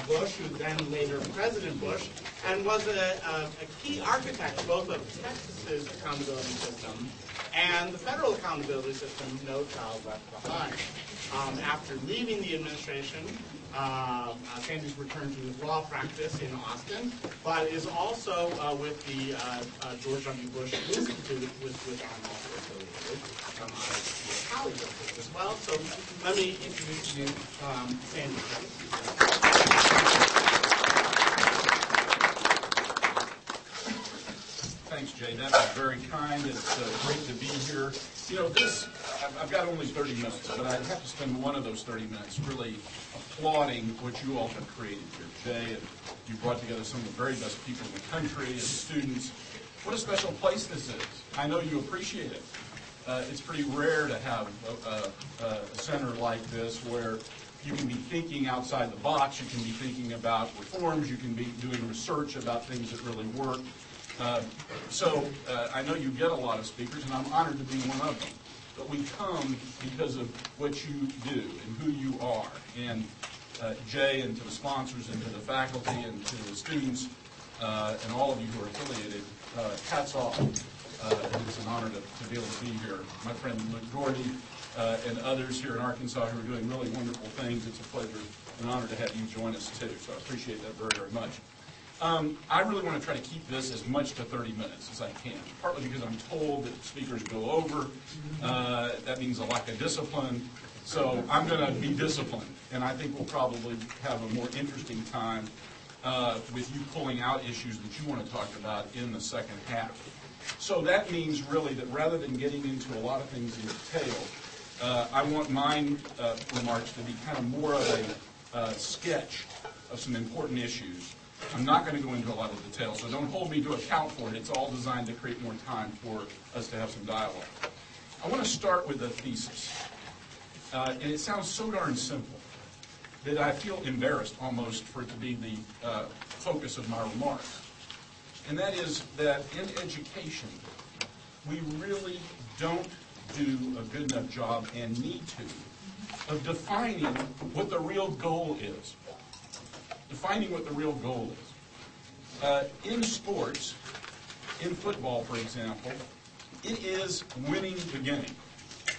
Bush, who then later President Bush, and was a key architect both of Texas's accountability system and the federal accountability system, No Child Left Behind. After leaving the administration, Sanders returned to his law practice in Austin, but is also with the George W. Bush Institute, which I'm also affiliated with, colleagues of his as well. So let me introduce you to Sanders. Thanks, Jay. That's very kind. It's great to be here. You know, I've got only 30 minutes, but I have to spend one of those 30 minutes really applauding what you all have created here. Jay, you brought together some of the very best people in the country and students. What a special place this is. I know you appreciate it. It's pretty rare to have a center like this where you can be thinking outside the box, you can be thinking about reforms, you can be doing research about things that really work. So I know you get a lot of speakers, and I'm honored to be one of them. But we come because of what you do and who you are. And Jay, and to the sponsors, and to the faculty, and to the students, and all of you who are affiliated, hats off. It's an honor to be able to be here. My friend Luke Gordy and others here in Arkansas who are doing really wonderful things. It's a pleasure and honor to have you join us too. So I appreciate that very, very much. I really want to try to keep this as much to 30 minutes as I can, partly because I'm told that speakers go over. That means a lack of discipline. So I'm going to be disciplined, and I think we'll probably have a more interesting time with you pulling out issues that you want to talk about in the second half. So that means really that rather than getting into a lot of things in detail, I want my remarks to be kind of more of a sketch of some important issues. I'm not going to go into a lot of detail, so don't hold me to account for it. It's all designed to create more time for us to have some dialogue. I want to start with a thesis. And it sounds so darn simple that I feel embarrassed almost for it to be the focus of my remarks. And that is that in education, we really don't do a good enough job, and need to, of defining what the real goal is. Defining what the real goal is. In sports, in football, for example, it is winning the game.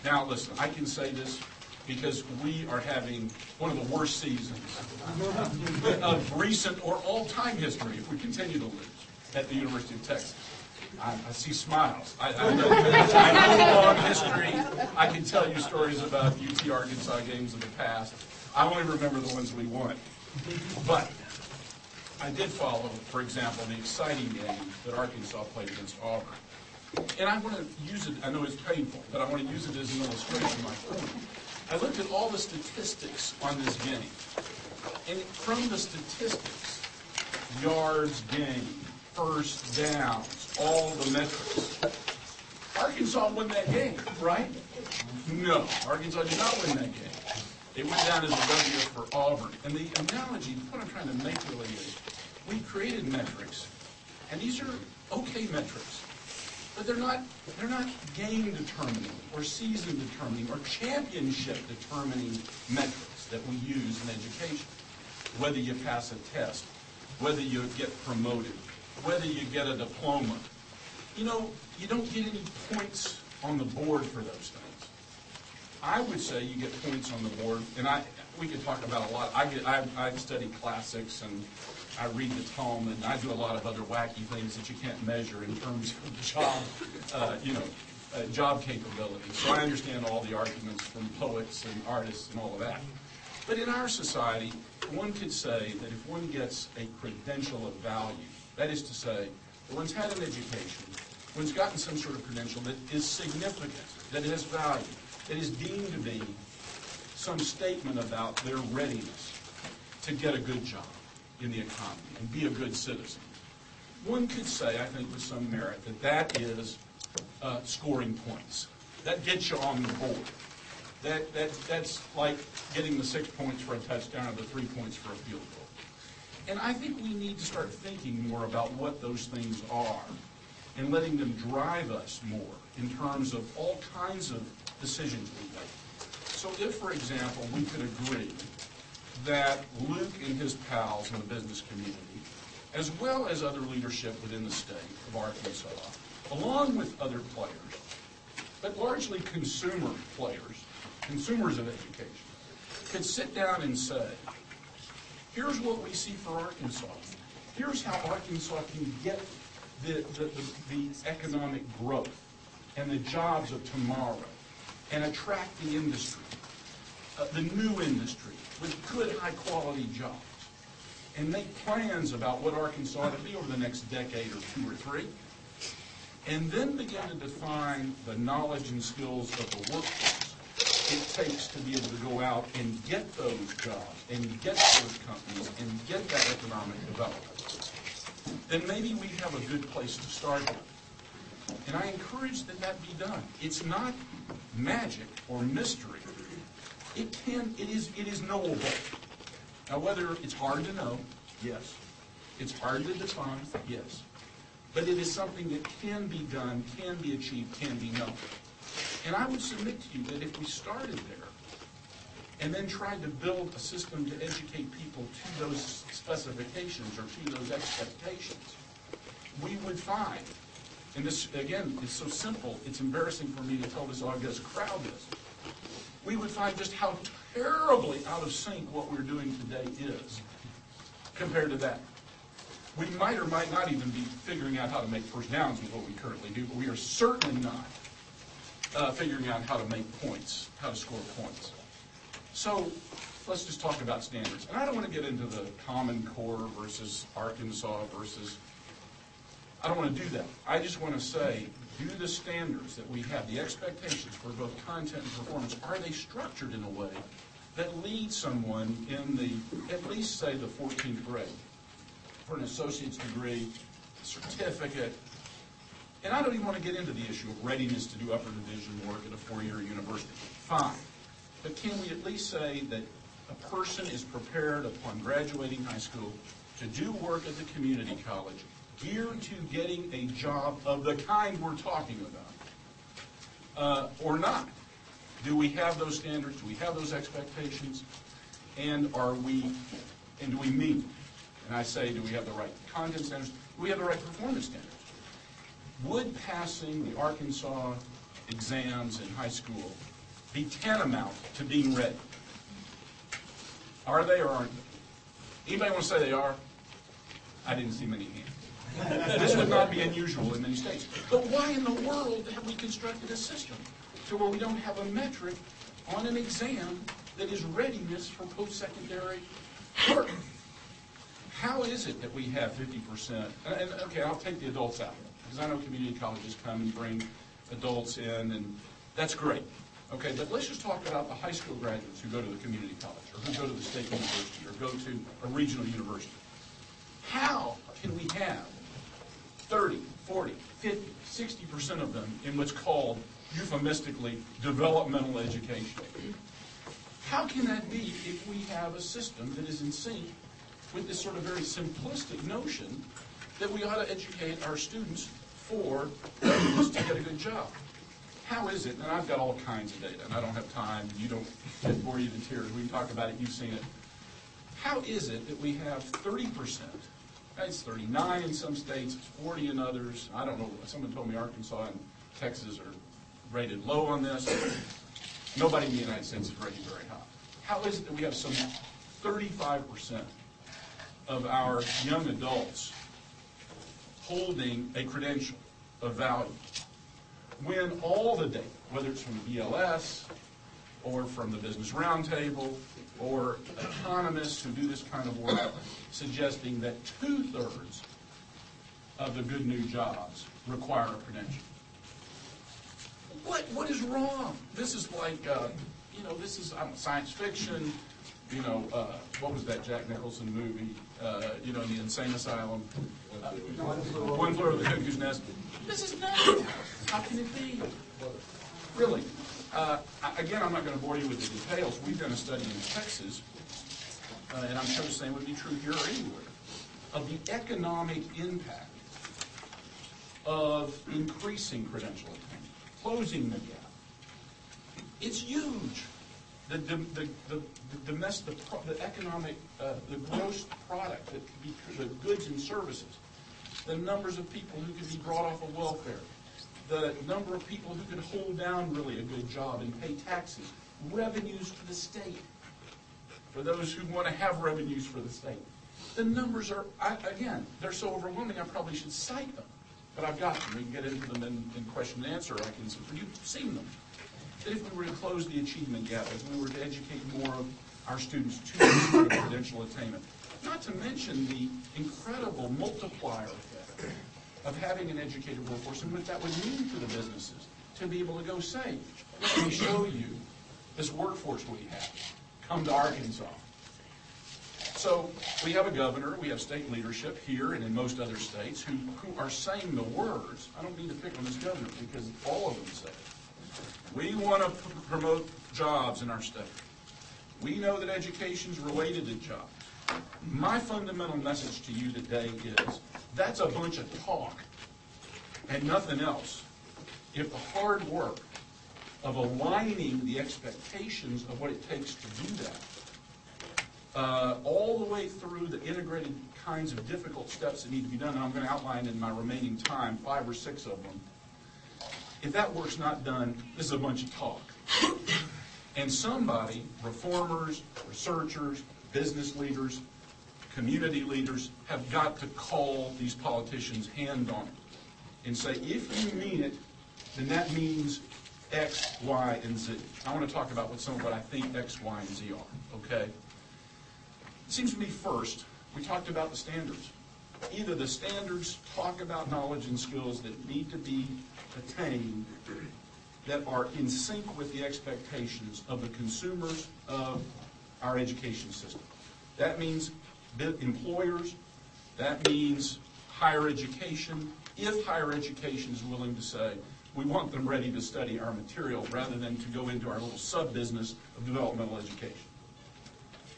Now, listen, I can say this because we are having one of the worst seasons of recent or all-time history if we continue to lose at the University of Texas. I see smiles. I know a long history. I can tell you stories about UT Arkansas games of the past. I only remember the ones we won. But I did follow, for example, the exciting game that Arkansas played against Auburn. And I want to use it, I know it's painful, but I want to use it as an illustration of my point. I looked at all the statistics on this game. And from the statistics, yards gained, first downs, all the metrics, Arkansas won that game, right? No, Arkansas did not win that game. It went down as a W for Auburn. And the analogy, the point I'm trying to make really is, we created metrics, and these are okay metrics, but they're not game determining or season determining or championship determining metrics that we use in education. Whether you pass a test, whether you get promoted, whether you get a diploma. You know, you don't get any points on the board for those things. I would say you get points on the board, and we could talk about a lot. I study classics, and I read the Talmud, and I do a lot of other wacky things that you can't measure in terms of job capability. So I understand all the arguments from poets and artists and all of that. But in our society, one could say that if one gets a credential of value, that is to say, that one's had an education, one's gotten some sort of credential that is significant, that has value, that is deemed to be some statement about their readiness to get a good job in the economy and be a good citizen. One could say, I think with some merit, that is scoring points. That gets you on the board. That's like getting the 6 points for a touchdown or the 3 points for a field goal. And I think we need to start thinking more about what those things are and letting them drive us more in terms of all kinds of decisions we make. So if, for example, we could agree that Luke and his pals in the business community, as well as other leadership within the state of Arkansas, along with other players, but largely consumer players, consumers of education, could sit down and say, here's what we see for Arkansas. Here's how Arkansas can get the economic growth and the jobs of tomorrow and attract the industry, the new industry with good, high-quality jobs, and make plans about what Arkansas ought to be over the next decade or two or three, and then begin to define the knowledge and skills of the workforce it takes to be able to go out and get those jobs and get those companies and get that economic development, then maybe we have a good place to start with. And I encourage that that be done. It's not magic or mystery. It is knowable. Now, whether it's hard to know, yes. It's hard to define, yes. But it is something that can be done, can be achieved, can be known. And I would submit to you that if we started there and then tried to build a system to educate people to those specifications or to those expectations, we would find, and this, again, is so simple, it's embarrassing for me to tell this august crowd this, we would find just how terribly out of sync what we're doing today is compared to that. We might or might not even be figuring out how to make first downs with what we currently do, but we are certainly not figuring out how to make points, how to score points. So let's just talk about standards. And I don't want to get into the Common Core versus Arkansas versus, I don't want to do that. I just want to say, do the standards that we have, the expectations for both content and performance, are they structured in a way that leads someone in the, at least say the 14th grade, for an associate's degree, certificate, and I don't even want to get into the issue of readiness to do upper division work at a four-year university. Fine. But can we at least say that a person is prepared upon graduating high school to do work at the community college geared to getting a job of the kind we're talking about? Or not? Do we have those standards? Do we have those expectations? And do we meet? And I say, do we have the right content standards? Do we have the right performance standards? Would passing the Arkansas exams in high school be tantamount to being ready? Are they or aren't they? Anybody want to say they are? I didn't see many hands. This would not be unusual in many states. But why in the world have we constructed a system to where we don't have a metric on an exam that is readiness for post-secondary work? How is it that we have 50%? And okay, I'll take the adults out, because I know community colleges come and bring adults in, and that's great. Okay, but let's just talk about the high school graduates who go to the community college, or who go to the state university, or go to a regional university. How can we have 30, 40, 50, 60% of them in what's called, euphemistically, developmental education? How can that be if we have a system that is in sync with this sort of very simplistic notion that we ought to educate our students for readiness to get a good job? How is it, and I've got all kinds of data, and I don't have time, and you don't get bore you to tears. We can talk about it, you've seen it. How is it that we have 30%, it's 39 in some states, it's 40 in others, I don't know, someone told me Arkansas and Texas are rated low on this. Nobody in the United States is rated very high. How is it that we have some 35% of our young adults holding a credential of value, when all the data, whether it's from the BLS or from the Business Roundtable or economists who do this kind of work, suggesting that 2/3 of the good new jobs require a credential? What is wrong? This is like, this is science fiction. What was that Jack Nicholson movie? The insane asylum. One Flew Over the Cuckoo's Nest. This is not. How can it be? Really. Again, I'm not going to bore you with the details. We've done a study in Texas, and I'm sure the same would be true here or anywhere, of the economic impact of increasing credential attainment, closing the gap. It's huge. the economic, the gross product, the goods and services, the numbers of people who could be brought off of welfare, the number of people who could hold down really a good job and pay taxes, revenues to the state, for those who want to have revenues for the state. The numbers are, again, they're so overwhelming I probably should cite them, but I've got them. We can get into them in question and answer. You've seen them. That if we were to close the achievement gap, if we were to educate more of our students to credential attainment, not to mention the incredible multiplier effect of having an educated workforce and what that would mean to the businesses to be able to go say, let me show you this workforce we have. Come to Arkansas. So we have a governor, we have state leadership here and in most other states who are saying the words. I don't need to pick on this governor because all of them say it. We want to promote jobs in our state. We know that education is related to jobs. My fundamental message to you today is that's a bunch of talk and nothing else. If the hard work of aligning the expectations of what it takes to do that, all the way through the integrated kinds of difficult steps that need to be done, and I'm going to outline in my remaining time 5 or 6 of them. If that work's not done, this is a bunch of talk. And somebody, reformers, researchers, business leaders, community leaders, have got to call these politicians hand on it and say, if you mean it, then that means X, Y, and Z. I want to talk about what I think X, Y, and Z are, okay? It seems to me first, we talked about the standards. Either the standards talk about knowledge and skills that need to be attained that are in sync with the expectations of the consumers of our education system. That means employers, that means higher education, if higher education is willing to say, we want them ready to study our material rather than to go into our little sub-business of developmental education.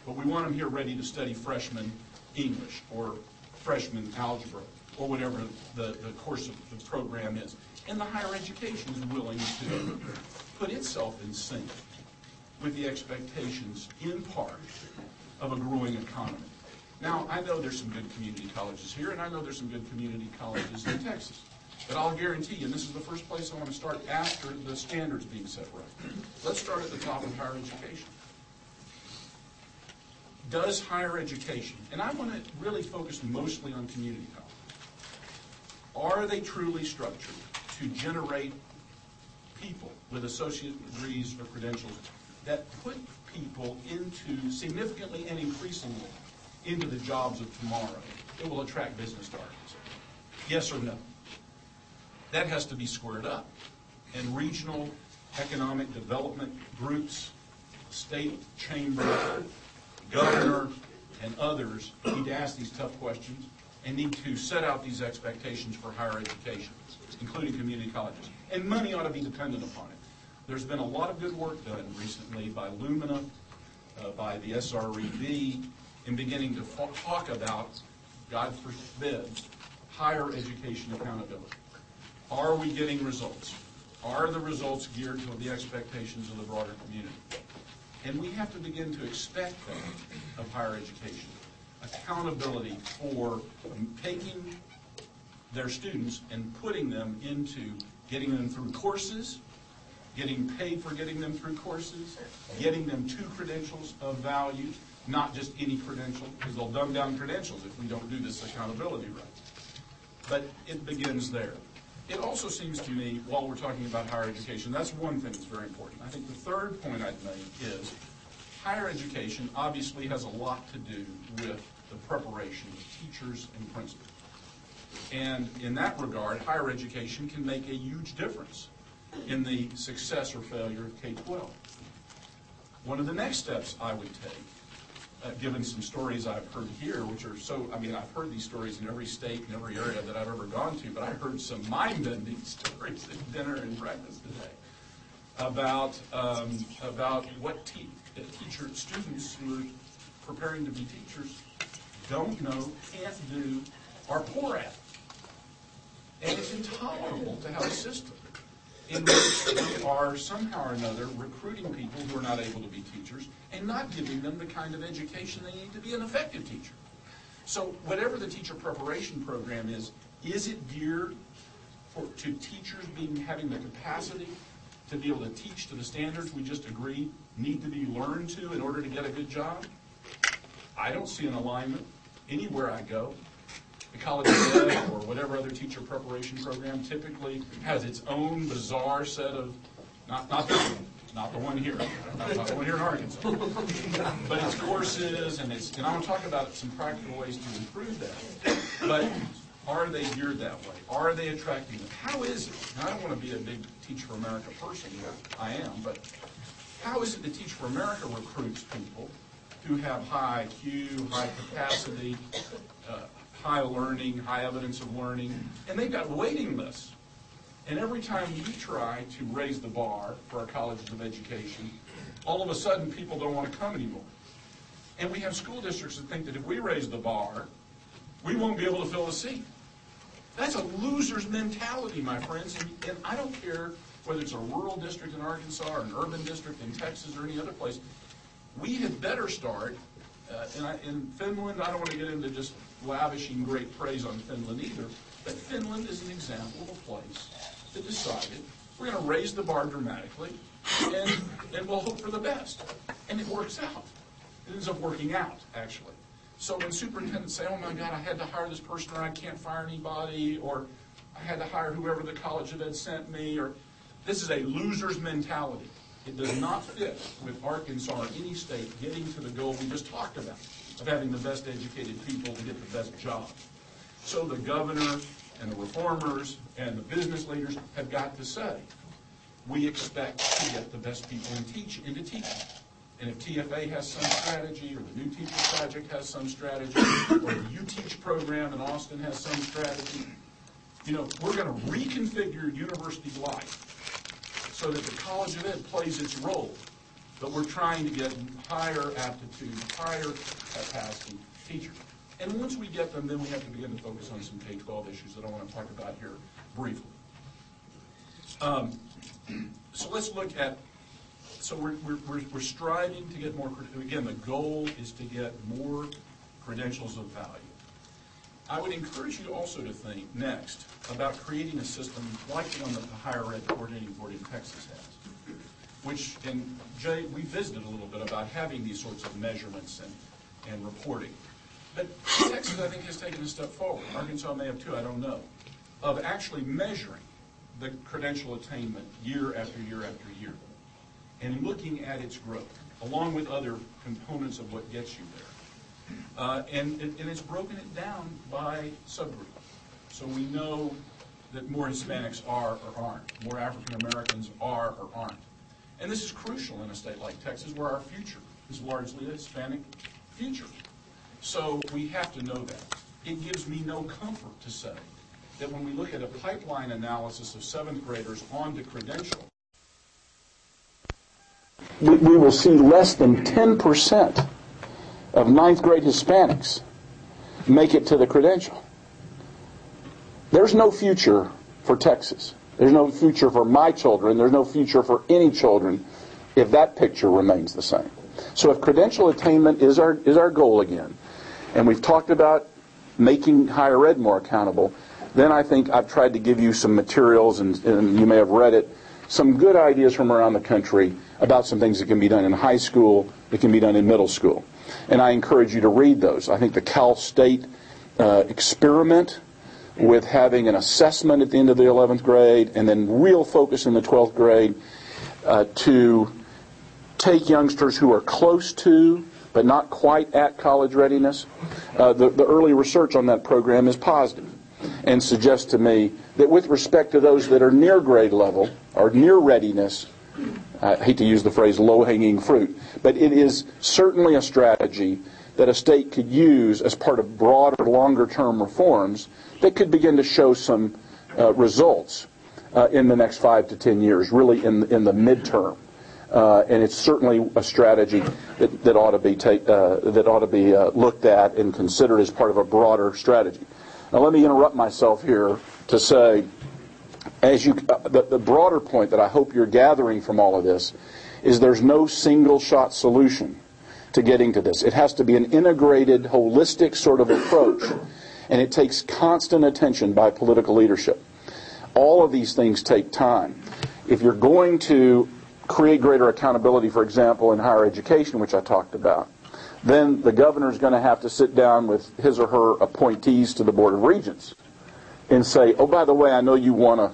But we want them here ready to study freshman English or freshman algebra or whatever the course of the program is. And the higher education is willing to put itself in sync with the expectations, in part, of a growing economy. Now, I know there's some good community colleges here, and I know there's some good community colleges in Texas. But I'll guarantee you, and this is the first place I want to start after the standards being set right. Let's start at the top of higher education. Does higher education, and I want to really focus mostly on community colleges, are they truly structured to generate people with associate degrees or credentials that put people into, significantly and increasingly, into the jobs of tomorrow that will attract business to Arkansas? Yes or no? That has to be squared up. And regional economic development groups, state chamber, governor, and others need to ask these tough questions and need to set out these expectations for higher education, including community colleges. And money ought to be dependent upon it. There's been a lot of good work done recently by Lumina, by the SREB, in beginning to talk about, God forbid, higher education accountability. Are we getting results? Are the results geared to the expectations of the broader community? And we have to begin to expect that of higher education. Accountability for taking their students and putting them into getting them through courses, getting paid for getting them through courses, getting them to credentials of value, not just any credential, because they'll dumb down credentials if we don't do this accountability right. But it begins there. It also seems to me, while we're talking about higher education, that's one thing that's very important. I think the third point I'd make is higher education obviously has a lot to do with the preparation of teachers and principals. And in that regard, higher education can make a huge difference in the success or failure of K-12. One of the next steps I would take, given some stories I've heard here, which are so, I mean, I've heard these stories in every state and every area that I've ever gone to, but I heard some mind-bending stories at dinner and breakfast today about what students who are preparing to be teachers don't know, can't do, are poor at. And it's intolerable to have a system in which we are somehow or another recruiting people who are not able to be teachers and not giving them the kind of education they need to be an effective teacher. So whatever the teacher preparation program is it geared to teachers having the capacity to be able to teach to the standards we just agreed need to be learned to in order to get a good job? I don't see an alignment anywhere I go. The College of Ed or whatever other teacher preparation program typically has its own bizarre set of, not the one here, not the one here in Arkansas, but its courses and I want to talk about some practical ways to improve that. But are they geared that way? Are they attracting them? How is it? And I don't want to be a big Teach for America person here. I am, but how is it that Teach for America recruits people who have high IQ, high capacity, high learning, high evidence of learning, and they've got waiting lists. And every time we try to raise the bar for our colleges of education, all of a sudden people don't want to come anymore. And we have school districts that think that if we raise the bar, we won't be able to fill a seat. That's a loser's mentality, my friends, and I don't care whether it's a rural district in Arkansas or an urban district in Texas or any other place. We had better start, in Finland, I don't want to get into just lavishing great praise on Finland either, but Finland is an example of a place that decided we're going to raise the bar dramatically and we'll hope for the best. And it works out. It ends up working out, actually. So when superintendents say, oh my God, I had to hire this person, or I can't fire anybody, or I had to hire whoever the College of Ed sent me, or this is a loser's mentality. It does not fit with Arkansas or any state getting to the goal we just talked about of having the best educated people to get the best job. So the governor and the reformers and the business leaders have got to say, we expect to get the best people into teaching. And if TFA has some strategy, or the New Teachers Project has some strategy, or the U-Teach program in Austin has some strategy, we're going to reconfigure university life so that the College of Ed plays its role. But we're trying to get higher aptitude, higher capacity teachers. And once we get them, then we have to begin to focus on some K-12 issues that I want to talk about here briefly. So let's look at, so we're striving to get more, again, the goal is to get more credentials of value. I would encourage you also to think next about creating a system like the one that the Higher Ed Coordinating Board in Texas has, which, and Jay, we visited a little bit about having these sorts of measurements and reporting. But Texas, I think, has taken a step forward. Arkansas may have too, I don't know, of actually measuring the credential attainment year after year after year and looking at its growth, along with other components of what gets you there. And it's broken it down by subgroup. So we know that more Hispanics are or aren't, more African Americans are or aren't. And this is crucial in a state like Texas, where our future is largely a Hispanic future. So we have to know that. It gives me no comfort to say that when we look at a pipeline analysis of 7th graders on to Credential, we will see less than 10% of 9th grade Hispanics make it to the Credential. There's no future for Texas. There's no future for my children. There's no future for any children if that picture remains the same. So if credential attainment is our goal again, and we've talked about making higher ed more accountable, then I think I've tried to give you some materials, and you may have read it, some good ideas from around the country about some things that can be done in high school, that can be done in middle school. And I encourage you to read those. I think the Cal State experiment with having an assessment at the end of the 11th grade and then real focus in the 12th grade to take youngsters who are close to but not quite at college readiness. The early research on that program is positive and suggests to me that with respect to those that are near grade level or near readiness, I hate to use the phrase low-hanging fruit, but it is certainly a strategy that a state could use as part of broader, longer-term reforms that could begin to show some results in the next 5 to 10 years, really in the midterm. And it's certainly a strategy that ought to be looked at and considered as part of a broader strategy. Now, let me interrupt myself here to say the broader point that I hope you're gathering from all of this is there's no single shot solution to getting to this. It has to be an integrated, holistic sort of approach, and it takes constant attention by political leadership. All of these things take time. If you're going to create greater accountability, for example, in higher education, which I talked about, then the governor is going to have to sit down with his or her appointees to the Board of Regents and say, oh, by the way, I know you want to,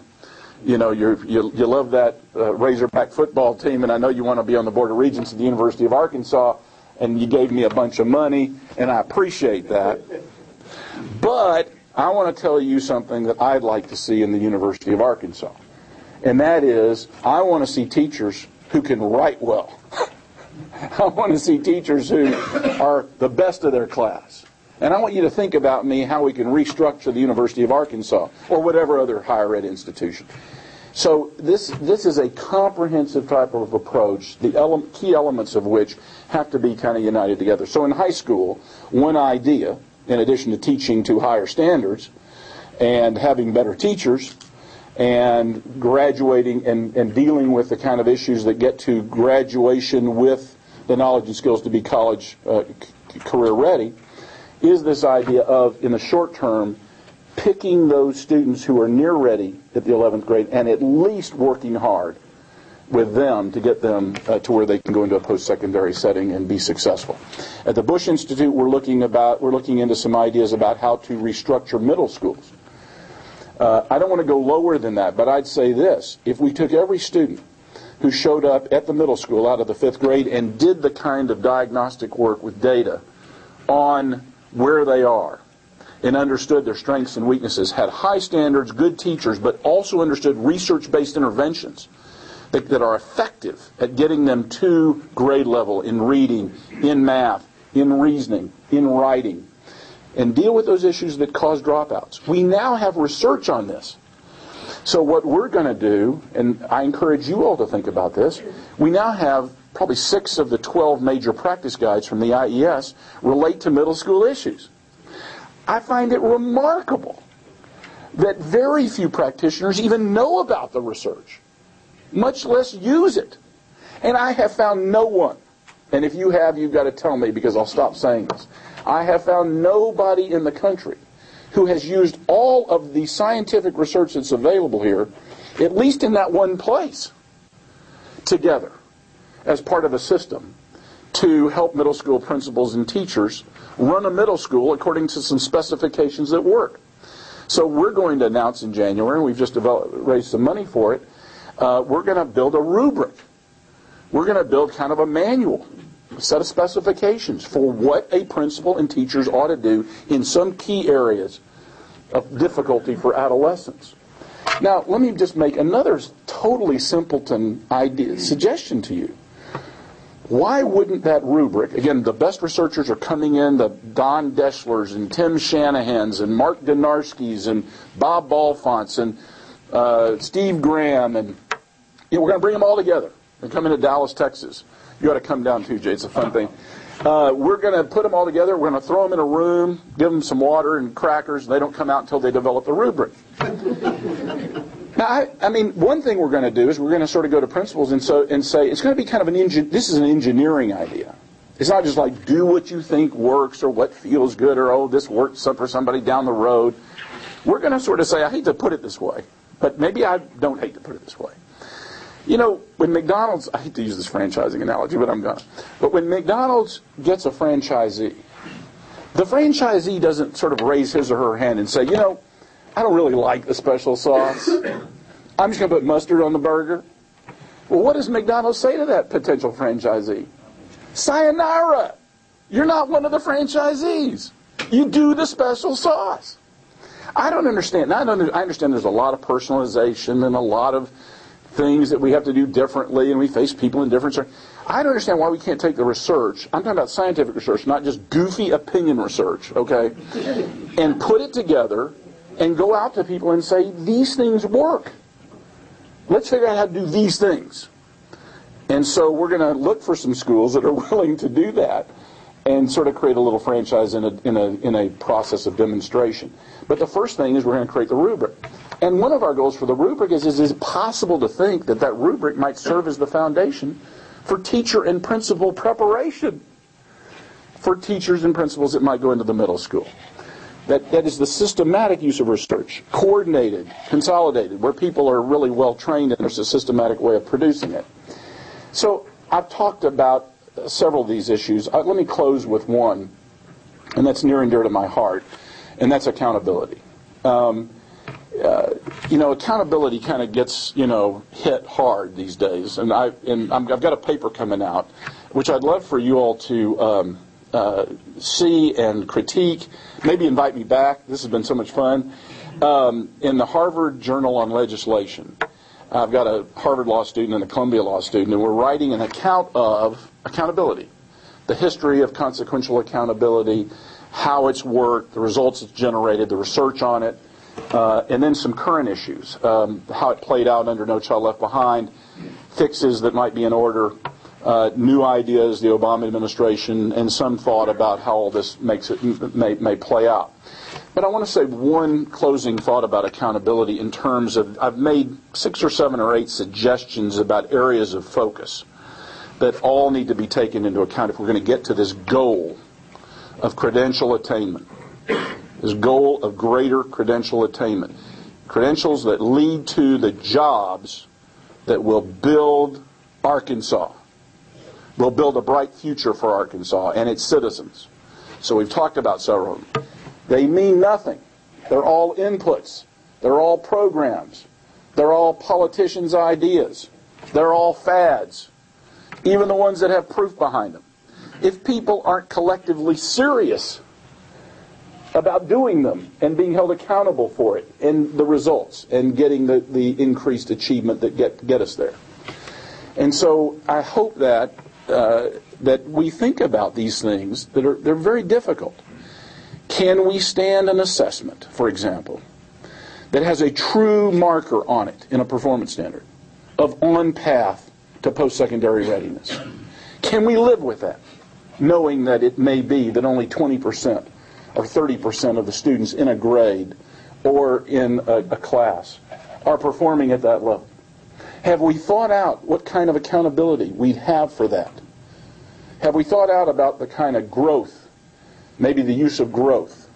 you love that Razorback football team, and I know you want to be on the Board of Regents at the University of Arkansas, and you gave me a bunch of money, and I appreciate that. But I want to tell you something that I'd like to see in the University of Arkansas, and that is I want to see teachers who can write well. I want to see teachers who are the best of their class. And I want you to think about me how we can restructure the University of Arkansas or whatever other higher ed institution. So this is a comprehensive type of approach, the key elements of which have to be kind of united together. So in high school, one idea, in addition to teaching to higher standards and having better teachers and graduating and dealing with the kind of issues that get to graduation with the knowledge and skills to be college career ready, is this idea of, in the short term, picking those students who are near ready at the 11th grade and at least working hard with them to get them to where they can go into a post-secondary setting and be successful. At the Bush Institute, we're looking into some ideas about how to restructure middle schools. I don't want to go lower than that, but I'd say this. If we took every student who showed up at the middle school out of the 5th grade and did the kind of diagnostic work with data on where they are and understood their strengths and weaknesses, had high standards, good teachers, but also understood research-based interventions that are effective at getting them to grade level in reading, in math, in reasoning, in writing, and deal with those issues that cause dropouts. We now have research on this. So what we're going to do, and I encourage you all to think about this, we now have probably 6 of the 12 major practice guides from the IES relate to middle school issues. I find it remarkable that very few practitioners even know about the research, much less use it. And I have found no one, and if you have, you've got to tell me because I'll stop saying this. I have found nobody in the country who has used all of the scientific research that's available here, at least in that one place, together as part of a system to help middle school principals and teachers run a middle school according to some specifications that work. So we're going to announce in January, and we've just raised some money for it, we're going to build a rubric. We're going to build kind of a manual, a set of specifications for what a principal and teachers ought to do in some key areas of difficulty for adolescents. Now, let me just make another totally simpleton suggestion to you. Why wouldn't that rubric, again, the best researchers are coming in, the Don Deschlers and Tim Shanahans and Mark Donarskis and Bob Balfonts and Steve Graham, and we're going to bring them all together. They're coming to Dallas, Texas. You ought to come down too, Jay. It's a fun thing. We're going to put them all together. We're going to throw them in a room, give them some water and crackers, and they don't come out until they develop the rubric. Now, I mean, one thing we're going to do is we're going to sort of go to principals and say it's going to be kind of this is an engineering idea. It's not just like do what you think works or what feels good or, oh, this works for somebody down the road. We're going to sort of say, I hate to put it this way, but maybe I don't hate to put it this way. You know, when McDonald's, I hate to use this franchising analogy, but I'm going to. But when McDonald's gets a franchisee, the franchisee doesn't sort of raise his or her hand and say, you know, I don't really like the special sauce. I'm just going to put mustard on the burger. Well, what does McDonald's say to that potential franchisee? Sayonara. You're not one of the franchisees. You do the special sauce. I don't understand. I understand there's a lot of personalization and a lot of things that we have to do differently, and we face people in different circumstances. I don't understand why we can't take the research, I'm talking about scientific research, not just goofy opinion research, okay, and put it together and go out to people and say, these things work. Let's figure out how to do these things. And so we're going to look for some schools that are willing to do that and sort of create a little franchise in a process of demonstration. But the first thing is we're going to create the rubric. And one of our goals for the rubric is it possible to think that that rubric might serve as the foundation for teacher and principal preparation for teachers and principals that might go into the middle school. That is the systematic use of research, coordinated, consolidated, where people are really well trained and there's a systematic way of producing it. So I've talked about several of these issues. Let me close with one, and that's near and dear to my heart, and that's accountability. Accountability kind of gets, hit hard these days. And I've got a paper coming out, which I'd love for you all to see and critique. Maybe invite me back. This has been so much fun. In the Harvard Journal on Legislation, I've got a Harvard law student and a Columbia law student, and we're writing an account of accountability, the history of consequential accountability, how it's worked, the results it's generated, the research on it, and then some current issues, how it played out under No Child Left Behind, fixes that might be in order, new ideas, the Obama administration, and some thought about how all this may play out. But I want to say one closing thought about accountability in terms of, I've made 6 or 7 or 8 suggestions about areas of focus that all need to be taken into account if we're going to get to this goal of credential attainment, this goal of greater credential attainment. Credentials that lead to the jobs that will build Arkansas, will build a bright future for Arkansas and its citizens. So we've talked about several of them. They mean nothing. They're all inputs. They're all programs. They're all politicians' ideas. They're all fads, even the ones that have proof behind them. If people aren't collectively serious about doing them and being held accountable for it and the results and getting the increased achievement that get us there. And so I hope that we think about these things they're very difficult. Can we stand an assessment, for example, that has a true marker on it in a performance standard of on path to post-secondary readiness? Can we live with that, knowing that it may be that only 20% or 30% of the students in a grade or in a class are performing at that level? Have we thought out what kind of accountability we have for that? Have we thought out about the kind of growth, maybe the use of growth,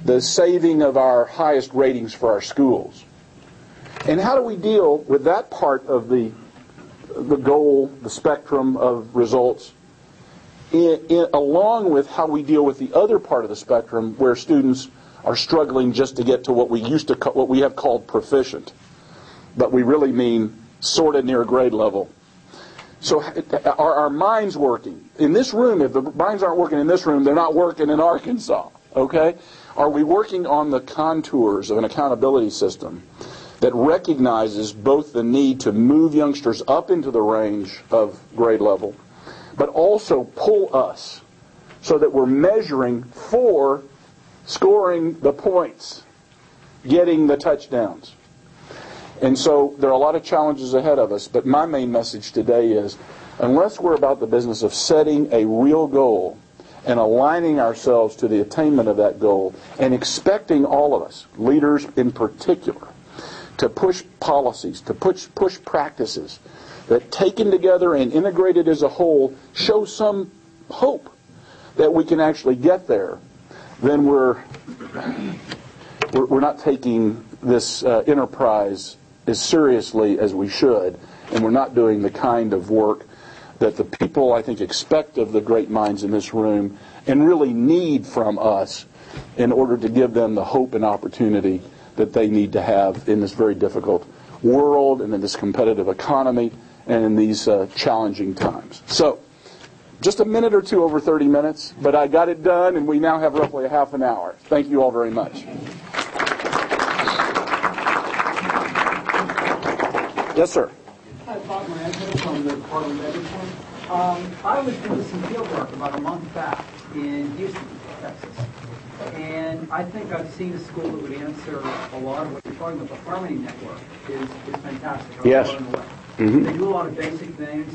the saving of our highest ratings for our schools? And how do we deal with that part of the goal, the spectrum of results, along with how we deal with the other part of the spectrum where students are struggling just to get to what we have called proficient, but we really mean sort of near grade level. So are our minds working? In this room, if the minds aren't working in this room, they're not working in Arkansas, okay? Are we working on the contours of an accountability system that recognizes both the need to move youngsters up into the range of grade level, but also pull us so that we're measuring for scoring the points, getting the touchdowns? And so there are a lot of challenges ahead of us, but my main message today is, unless we're about the business of setting a real goal and aligning ourselves to the attainment of that goal and expecting all of us, leaders in particular, to push policies, to push practices that taken together and integrated as a whole show some hope that we can actually get there, then we're not taking this enterprise as seriously as we should, and we're not doing the kind of work that the people, I think, expect of the great minds in this room and really need from us in order to give them the hope and opportunity that they need to have in this very difficult world and in this competitive economy and in these challenging times. So, just a minute or two over 30 minutes, but I got it done, and we now have roughly a half an hour. Thank you all very much. Yes, sir. Hi, Bob Moranto from the Department of Education. I was doing some field work about a month back in Houston, Texas. And I think I've seen a school that would answer a lot of what you're talking about. The Harmony Network is fantastic. Yes. Mm-hmm. They do a lot of basic things,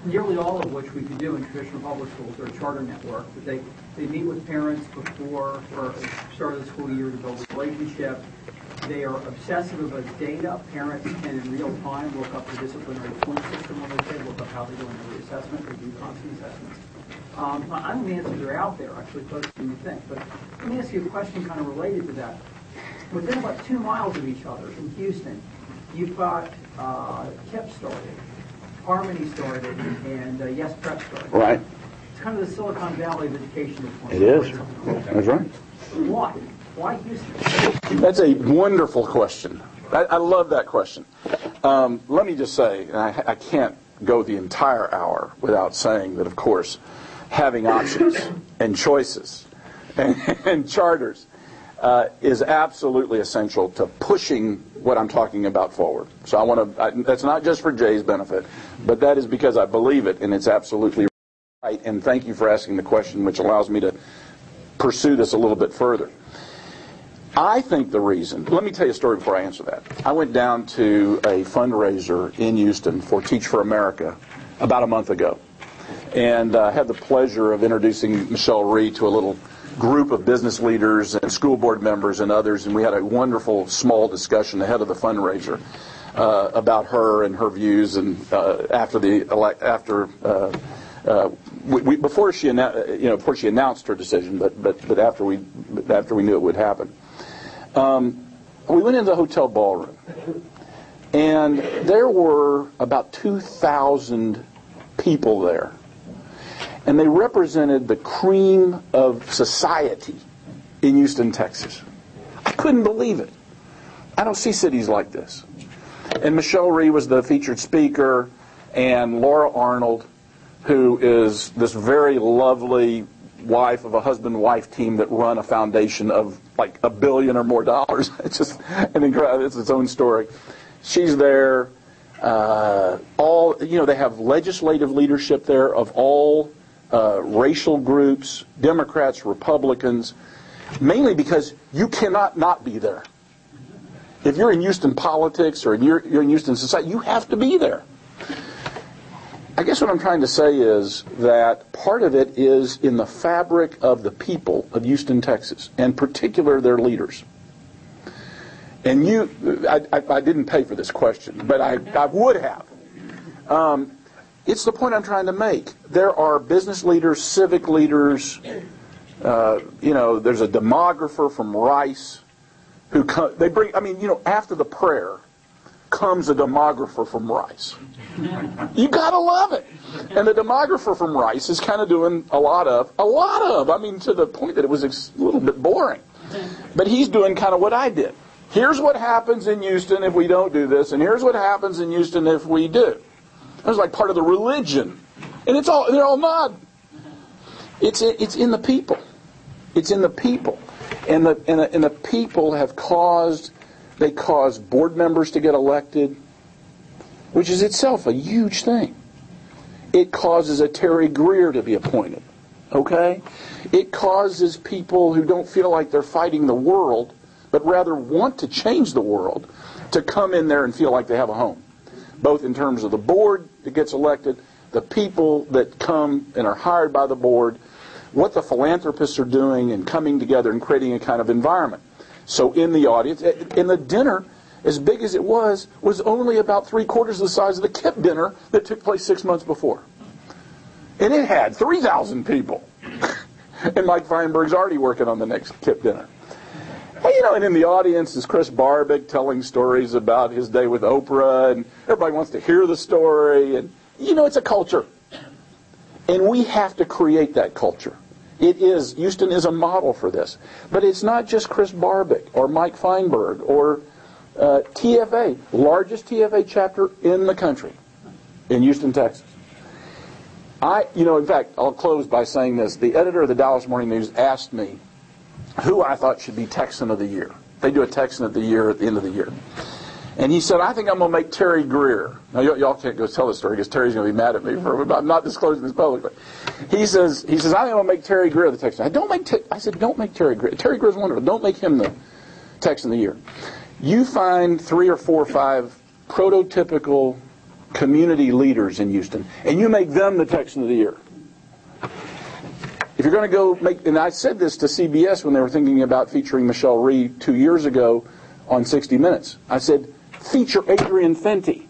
nearly all of which we can do in traditional public schools. They're a charter network. But they meet with parents before or start of the school year to build a relationship. They are obsessive about data. Parents can in real time look up the disciplinary point system on their kid, look up how they're doing the reassessment, they do constant assessments. I don't know the answers are out there, actually, closer than you think. But let me ask you a question kind of related to that. Within about 2 miles of each other in Houston, you've got KIP started, Harmony started, and Yes Prep started. Right. It's kind of the Silicon Valley of education. It is. That's right. Why? Why Houston? That's a wonderful question. I love that question. Let me just say, and I can't go the entire hour without saying that, of course, having options and choices and charters is absolutely essential to pushing what I'm talking about forward. So I want to, that's not just for Jay's benefit, but that is because I believe it, and it's absolutely right. And thank you for asking the question, which allows me to pursue this a little bit further. I think the reason, let me tell you a story before I answer that. I went down to a fundraiser in Houston for Teach for America about a month ago, and had the pleasure of introducing Michelle Rhee to a little group of business leaders and school board members and others, and we had a wonderful small discussion ahead of the fundraiser about her and her views, and before she announced her decision, but after we knew it would happen. We went into the hotel ballroom, and there were about 2,000 people there, and they represented the cream of society in Houston, Texas. I couldn't believe it. I don't see cities like this. And Michelle Rhee was the featured speaker, and Laura Arnold, who is this very lovely wife of a husband-wife team that run a foundation of like $1 billion or more. It's just an incredible, it's its own story. She's there. They have legislative leadership there of all racial groups, Democrats, Republicans, mainly because you cannot not be there. If you're in Houston politics or you're in Houston society, you have to be there. I guess what I'm trying to say is that part of it is in the fabric of the people of Houston, Texas, and in particular their leaders. And I didn't pay for this question, but I would have. It's the point I'm trying to make. There are business leaders, civic leaders, there's a demographer from Rice who after the prayer comes a demographer from Rice. You gotta love it. And the demographer from Rice is kind of doing a lot of, to the point that it was a little bit boring. But he's doing kind of what I did. Here's what happens in Houston if we don't do this, and here's what happens in Houston if we do. It was like part of the religion. And they're all nodding. It's in the people. It's in the people. And the people have caused board members to get elected, which is itself a huge thing. It causes a Terry Greer to be appointed, okay? It causes people who don't feel like they're fighting the world, but rather want to change the world, to come in there and feel like they have a home, both in terms of the board that gets elected, the people that come and are hired by the board, what the philanthropists are doing and coming together and creating a kind of environment. So in the audience, in the dinner, as big as it was only about 3/4 the size of the KIP dinner that took place 6 months before. And it had 3,000 people. And Mike Feinberg's already working on the next KIP dinner. And in the audience is Chris Barbick telling stories about his day with Oprah, and everybody wants to hear the story. And, it's a culture. And we have to create that culture. Houston is a model for this. But it's not just Chris Barbick or Mike Feinberg or TFA, largest TFA chapter in the country, in Houston, Texas. In fact, I'll close by saying this. The editor of the Dallas Morning News asked me who I thought should be Texan of the Year. They do a Texan of the Year at the end of the year. And he said, I think I'm going to make Terry Greer. Now, y'all can't go tell the story because Terry's going to be mad at me for I'm not disclosing this publicly. He says, I think I'm going to make Terry Greer the Texan. I said, don't make Terry Greer. Terry Greer's wonderful. Don't make him the Texan of the Year. You find 3 or 4 or 5 prototypical community leaders in Houston, and you make them the Texan of the Year. If you're going to go and I said this to CBS when they were thinking about featuring Michelle Rhee 2 years ago on 60 Minutes. I said, feature Adrian Fenty.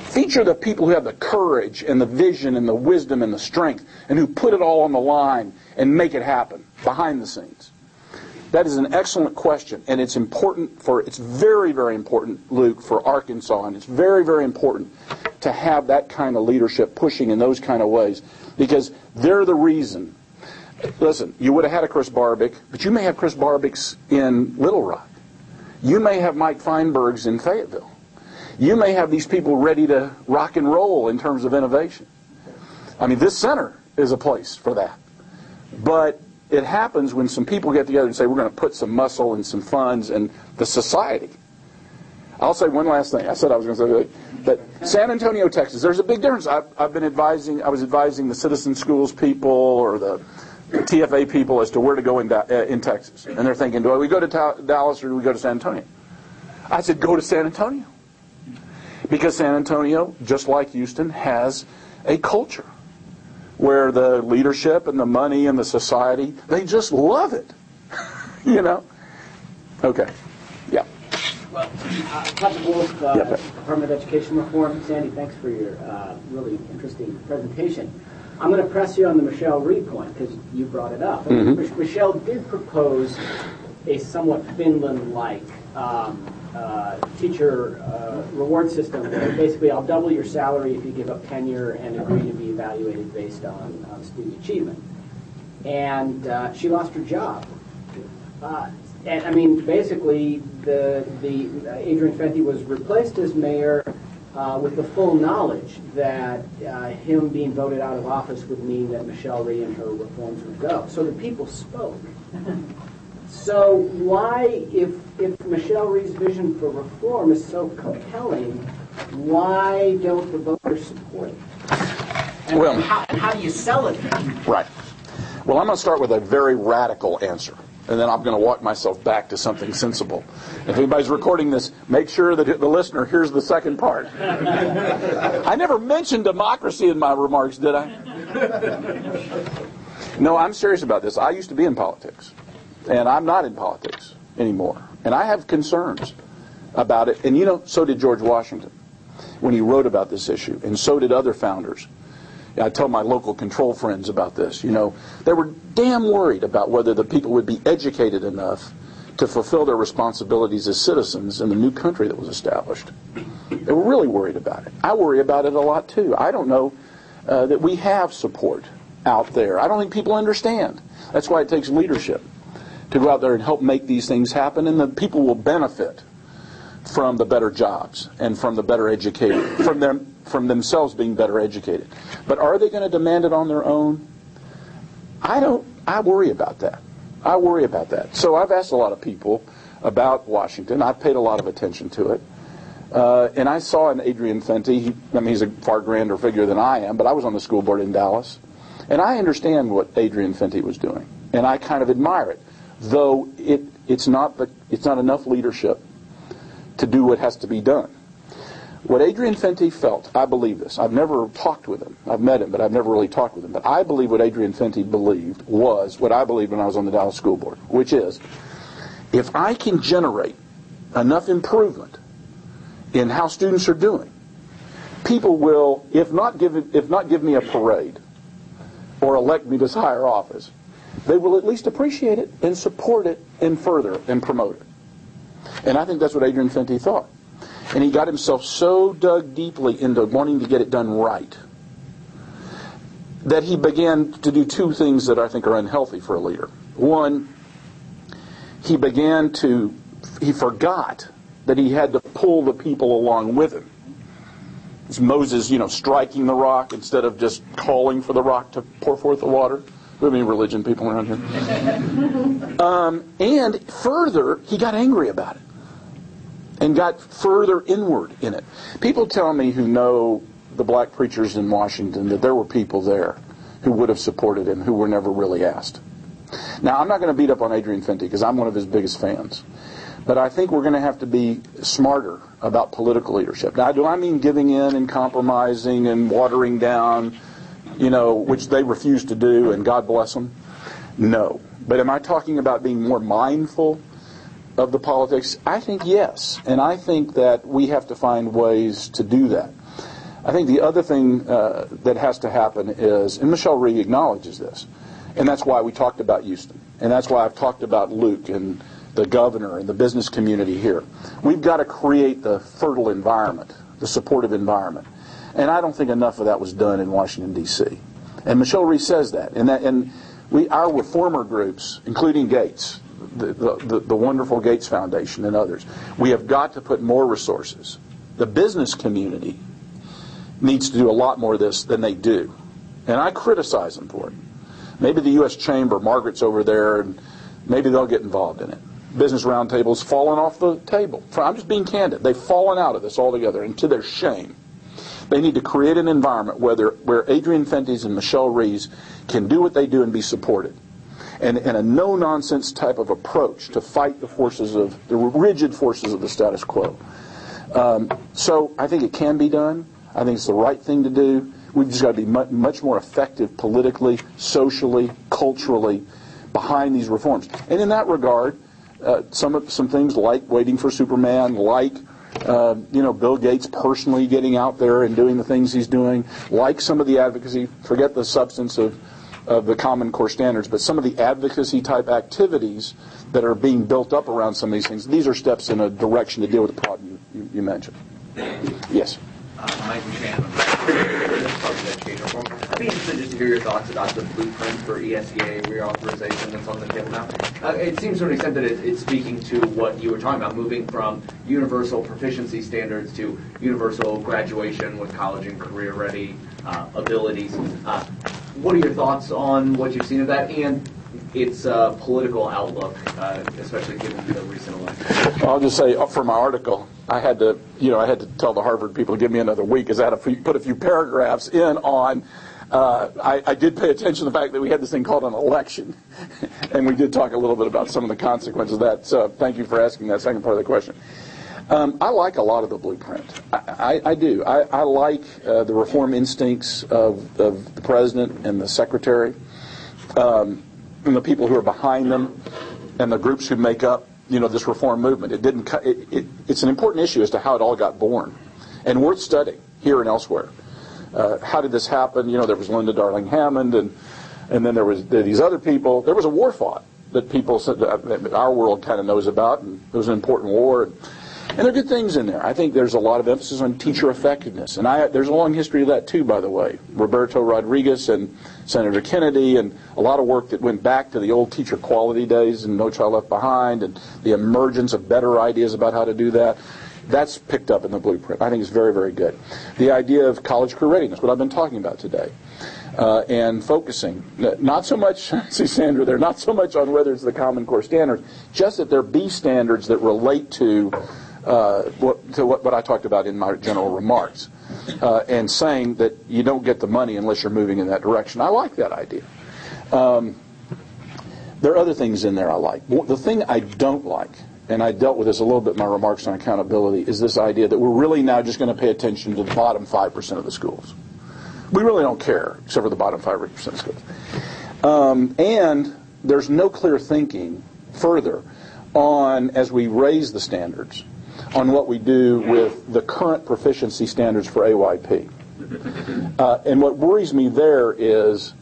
Feature the people who have the courage and the vision and the wisdom and the strength and who put it all on the line and make it happen behind the scenes. That is an excellent question, and it's important it's very, very important, Luke, for Arkansas, and it's very, very important to have that kind of leadership pushing in those kind of ways, because they're the reason. Listen, you would have had a Chris Barbic, but you may have Chris Barbics in Little Rock. You may have Mike Feinbergs in Fayetteville. You may have these people ready to rock and roll in terms of innovation. I mean, this center is a place for that. But it happens when some people get together and say, we're going to put some muscle and some funds and the society. I'll say one last thing. I said I was going to say that San Antonio, Texas, there's a big difference. I was advising the citizen schools people or the TFA people as to where to go in Texas. And they're thinking, do we go to Dallas or do we go to San Antonio? I said, go to San Antonio. Because San Antonio, just like Houston, has a culture where the leadership and the money and the society, they just love it. You know? Okay. Yeah. Well, Patrick Wolf, Department of Education Reform. Sandy, thanks for your really interesting presentation. I'm going to press you on the Michelle Reed point because you brought it up. Mm-hmm. Michelle did propose a somewhat Finland-like teacher reward system where basically I'll double your salary if you give up tenure and agree to be evaluated based on student achievement. And she lost her job. And I mean, basically, the Adrian Fenty was replaced as mayor with the full knowledge that him being voted out of office would mean that Michelle Rhee and her reforms would go. So the people spoke. So why, if Michelle Rhee's vision for reform is so compelling, why don't the voters support it? And how do you sell it? Right. Well, I'm going to start with a very radical answer, and then I'm going to walk myself back to something sensible. If anybody's recording this, make sure that the listener hears the second part. I never mentioned democracy in my remarks, did I? No, I'm serious about this. I used to be in politics, and I'm not in politics anymore. And I have concerns about it. And, you know, so did George Washington when he wrote about this issue, and so did other founders. I tell my local control friends about this. You know, they were damn worried about whether the people would be educated enough to fulfill their responsibilities as citizens in the new country that was established. They were really worried about it. I worry about it a lot, too. I don't know that we have support out there. I don't think people understand. That's why it takes leadership to go out there and help make these things happen, and the people will benefit from the better jobs and from the better educated, from themselves being better educated. But are they going to demand it on their own? I worry about that. I worry about that. So I've asked a lot of people about Washington. I've paid a lot of attention to it. And I saw in Adrian Fenty, he's a far grander figure than I am, but I was on the school board in Dallas. And I understand what Adrian Fenty was doing. And I kind of admire it. Though it's not enough leadership to do what has to be done. What Adrian Fenty felt, I believe this. I've never talked with him. I've met him, but I've never really talked with him. But I believe what Adrian Fenty believed was what I believed when I was on the Dallas School Board, which is, if I can generate enough improvement in how students are doing, people will, if not give me a parade or elect me to higher office, they will at least appreciate it and support it and further and promote it. And I think that's what Adrian Fenty thought. And he got himself so dug deeply into wanting to get it done right that he began to do two things that I think are unhealthy for a leader. One, he forgot that he had to pull the people along with him. It's Moses, striking the rock instead of just calling for the rock to pour forth the water. Do we have any religion people around here? And further, he got angry about it and got further inward in it. People tell me who know the black preachers in Washington that there were people there who would have supported him who were never really asked. Now, I'm not going to beat up on Adrian Fenty because I'm one of his biggest fans. But I think we're going to have to be smarter about political leadership. Now, do I mean giving in and compromising and watering down, which they refuse to do, and God bless them? No. But am I talking about being more mindful of the politics? I think yes. And I think that we have to find ways to do that. I think the other thing that has to happen is, and Michelle Rhee acknowledges this, and that's why we talked about Houston, and that's why I've talked about Luke and the governor and the business community here. We've got to create the fertile environment, the supportive environment. And I don't think enough of that was done in Washington, D.C. And Michelle Rhee says that. And our reformer groups, including Gates, the wonderful Gates Foundation and others, we have got to put more resources. The business community needs to do a lot more of this than they do. And I criticize them for it. Maybe the U.S. Chamber, Margaret's over there, and maybe they'll get involved in it. Business Roundtable's fallen off the table. I'm just being candid. They've fallen out of this altogether, and to their shame. They need to create an environment where Adrian Fenty's and Michelle Rhee's can do what they do and be supported. And a no-nonsense type of approach to fight the rigid forces of the status quo. So I think it can be done. I think it's the right thing to do. We've just got to be much more effective politically, socially, culturally behind these reforms. And in that regard, some things like Waiting for Superman, like Bill Gates personally getting out there and doing the things he's doing, like some of the advocacy, forget the substance of the Common Core standards, but some of the advocacy type activities that are being built up around some of these things, these are steps in a direction to deal with the problem you mentioned. Yes? Mike Shannon, Education Reform. I'd be interested just to hear your thoughts about the blueprint for ESEA reauthorization that's on the table now. It seems to an extent that it's speaking to what you were talking about, moving from universal proficiency standards to universal graduation with college and career-ready abilities. What are your thoughts on what you've seen of that and its political outlook, especially given the recent election? I'll just say, for my article, I had to tell the Harvard people to give me another week, because I had to put a few paragraphs in on. I did pay attention to the fact that we had this thing called an election, and we did talk a little bit about some of the consequences of that. So thank you for asking that second part of the question. I like a lot of the blueprint. I do. I like the reform instincts of the president and the secretary, and the people who are behind them, and the groups who make up this reform movement. It's an important issue as to how it all got born, and worth studying here and elsewhere. How did this happen? There was Linda Darling Hammond, and then there was these other people. There was a war fought that people said our world kind of knows about, and it was an important war. And there are good things in there. I think there's a lot of emphasis on teacher effectiveness, and there's a long history of that too, by the way. Roberto Rodriguez and Senator Kennedy, and a lot of work that went back to the old teacher quality days and No Child Left Behind, and the emergence of better ideas about how to do that. That's picked up in the blueprint. I think it's very, very good. The idea of college career readiness, what I've been talking about today, and focusing, not so much, see Sandra there, not so much on whether it's the Common Core standards, just that there be standards that relate to what I talked about in my general remarks, and saying that you don't get the money unless you're moving in that direction. I like that idea. There are other things in there I like. The thing I don't like, and I dealt with this a little bit in my remarks on accountability, is this idea that we're really now just going to pay attention to the bottom 5% of the schools. We really don't care, except for the bottom 5% of schools. And there's no clear thinking further on, as we raise the standards, on what we do with the current proficiency standards for AYP. And what worries me there is,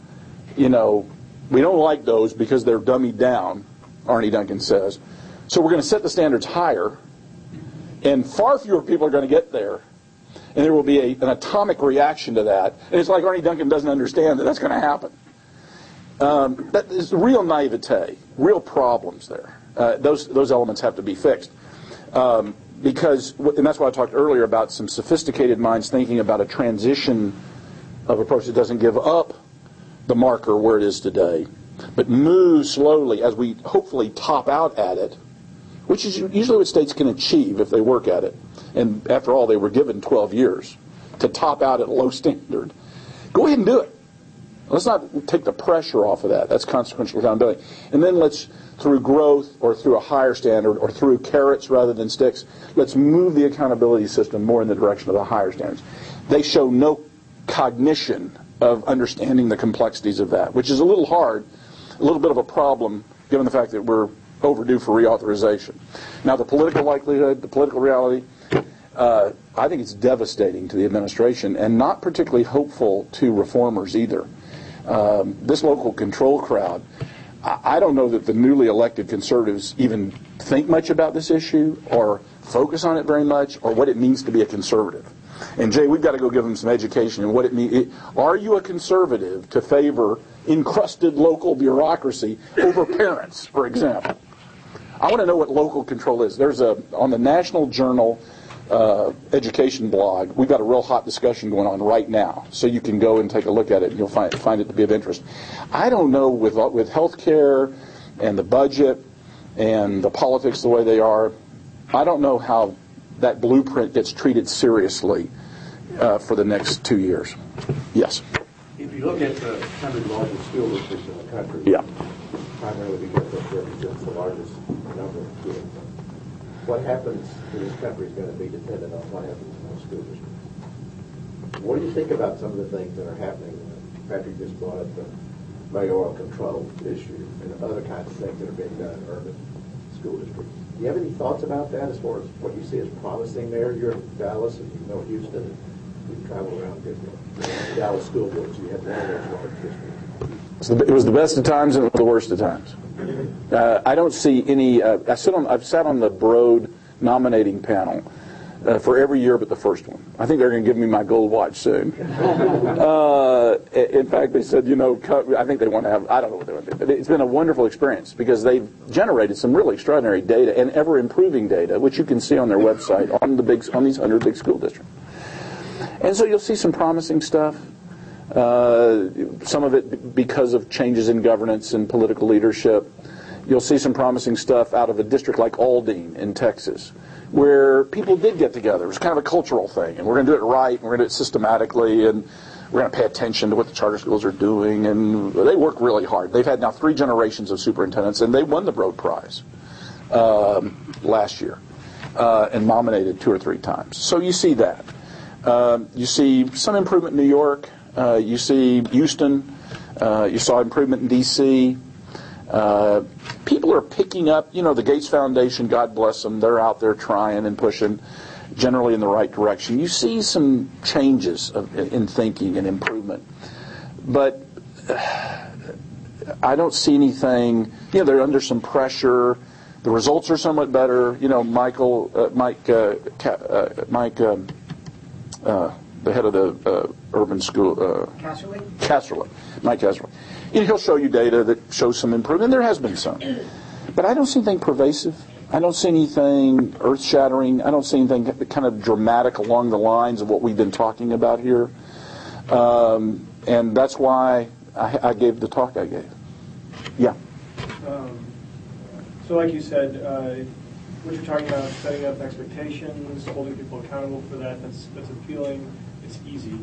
we don't like those because they're dummied down, Arnie Duncan says. So we're going to set the standards higher, and far fewer people are going to get there, and there will be an atomic reaction to that. And it's like Arnie Duncan doesn't understand that that's going to happen. That is real naivete, real problems there. Those elements have to be fixed. Because, and that's why I talked earlier about some sophisticated minds thinking about a transition of approach that doesn't give up the marker where it is today, but move slowly as we hopefully top out at it, which is usually what states can achieve if they work at it. And after all, they were given 12 years to top out at a low standard. Go ahead and do it. Let's not take the pressure off of that. That's consequential accountability. And then let's, through growth or through a higher standard or through carrots rather than sticks, let's move the accountability system more in the direction of the higher standards. They show no cognition of understanding the complexities of that, which is a little hard, a little bit of a problem, given the fact that we're overdue for reauthorization. Now, the political likelihood, the political reality, I think it's devastating to the administration and not particularly hopeful to reformers either. This local control crowd, I don't know that the newly elected conservatives even think much about this issue or focus on it very much or what it means to be a conservative. And Jay, we've got to go give them some education in what it means. Are you a conservative to favor encrusted local bureaucracy over parents, for example? I want to know what local control is. There's on the National Journal education blog, we've got a real hot discussion going on right now, so you can go and take a look at it and you'll find it to be of interest. I don't know with health care and the budget and the politics the way they are, I don't know how that blueprint gets treated seriously for the next 2 years. Yes? If you look at the 100 largest school districts in the country, yeah, primarily because it represents the largest number of kids, what happens to this country is going to be dependent on what happens in those school districts. What do you think about some of the things that are happening? Patrick just brought up the mayoral control issue and other kinds of things that are being done in urban school districts. Do you have any thoughts about that as far as what you see as promising there? You're in Dallas and you know Houston, and we travel around different Dallas school boards. You have one of those large districts. It was the best of times and the worst of times. I don't see any. I've sat on the Broad nominating panel for every year but the first one. I think they're going to give me my gold watch soon. In fact, they said, I think they want to have. I don't know what they want to do, but it's been a wonderful experience because they've generated some really extraordinary data and ever improving data, which you can see on their website on these 100 big school districts. And so you'll see some promising stuff. Some of it because of changes in governance and political leadership. You'll see some promising stuff out of a district like Aldine in Texas, where people did get together. It was kind of a cultural thing, and we're going to do it right, and we're going to do it systematically, and we're going to pay attention to what the charter schools are doing, and they work really hard. They've had now 3 generations of superintendents, and they won the Broad Prize last year, and nominated 2 or 3 times. So you see that. You see some improvement in New York. You see Houston. You saw improvement in D.C. People are picking up, the Gates Foundation, God bless them, they're out there trying and pushing generally in the right direction. You see some changes in thinking and improvement. But I don't see anything, they're under some pressure. The results are somewhat better. The head of the urban school, Casserly, Mike Casserly. He'll show you data that shows some improvement. There has been some. But I don't see anything pervasive. I don't see anything earth-shattering. I don't see anything kind of dramatic along the lines of what we've been talking about here. And that's why I gave the talk I gave. Yeah. So like you said, what you're talking about, setting up expectations, holding people accountable for that, that's appealing, it's easy.